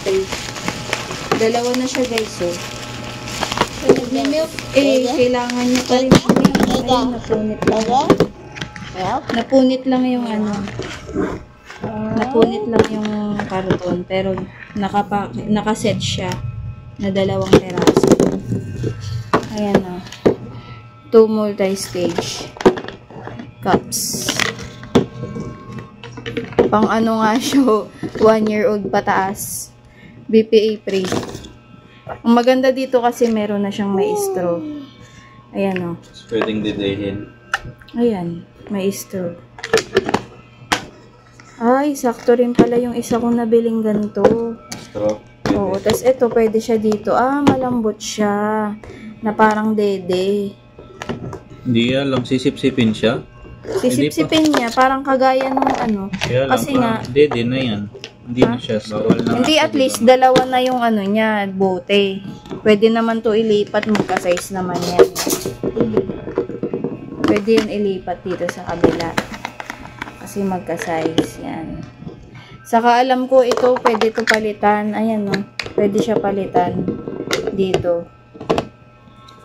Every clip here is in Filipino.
tray. Dalawa na siya, guys, oh. May milk, kailangan niya pa rin. Ayun, napunit lang. Napunit lang yung ano. Napunit lang yung karton, pero nakaset siya na 2 peraso. Ayan o. 2 multi-stage cups. Pang ano nga siya, 1-year-old pataas. BPA free. Ang maganda dito kasi meron na siyang may straw. Ayan o. Pwedeng didehin. Ayan, may straw. Ay, sakto rin pala yung isa kong nabiling ganito. Straw. Oo, tas ito, pwede siya dito. Ah, malambot siya. Na parang dede. Hindi alam, sisip-sipin siya. Sisip-sipin niya, parang kagaya nung ano. Kaya lang, Kasi nga, dede na yan. Hindi na siya straw. hindi, at least, 2 na yung ano niya, bote. Pwede naman to ilipat, magka-size naman yan. Pwede yun ilipat dito sa kabila. Kasi magka-size yan. Saka alam ko ito, pwede to palitan. Ayan no, pwede siya palitan dito.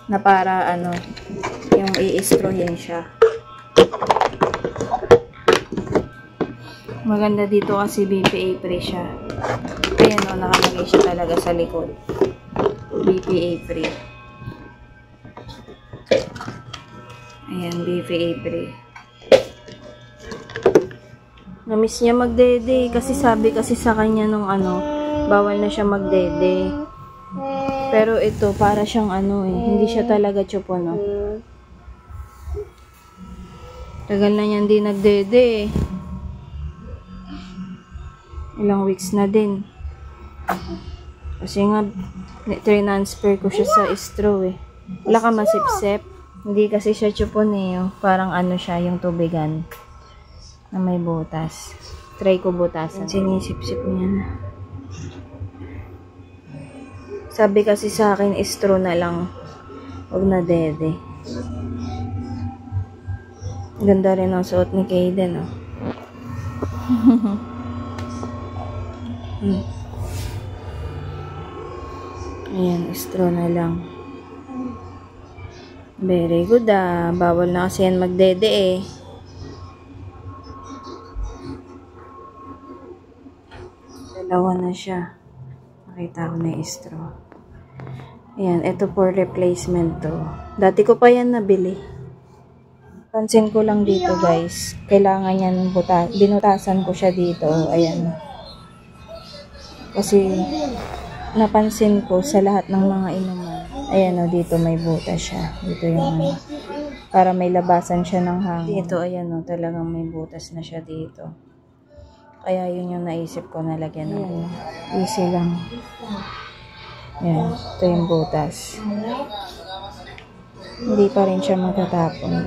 Na para ano, yung i-straw-in siya. Maganda dito kasi BPA free siya. Ayan no, nakalagay siya talaga sa likod. BPA free. Ayan, BPA free. Namiss niya magdede kasi sabi kasi sa kanya nung ano, bawal na siya magdede. Pero ito para siyang ano eh, hindi siya talaga chupo no. Tagal na niyan di nagdede eh. Ilang weeks na din. Kasi nga transfer ko siya sa straw eh. Wala ka masipsip. Hindi kasi siya chupon eh. Oh. Parang ano siya, yung tubigan. Na may butas. Try ko butasan. Sinisip-sip niya na. Sabi kasi sa akin, straw na lang. Huwag na dede. Ganda rin ang suot ni Kaden, oh. Ayan, straw na lang. Very good, ah. Bawal na kasi yan magdede, eh. Dalawa na siya. Nakita ko na yung straw. Ayan, ito for replacement to. Dati ko pa yan nabili. Pansin ko lang dito, guys. Kailangan yan binutasan ko siya dito. Ayan. Kasi napansin ko sa lahat ng mga inuman. Ayan o, dito may butas siya. Dito yung ano. Para may labasan siya ng hangin. Dito, ayan o, talagang may butas na siya dito. Kaya yun yung naisip ko na lagyan ng easy lang. Ayan, ito yung butas. Hindi pa rin siya matatapon.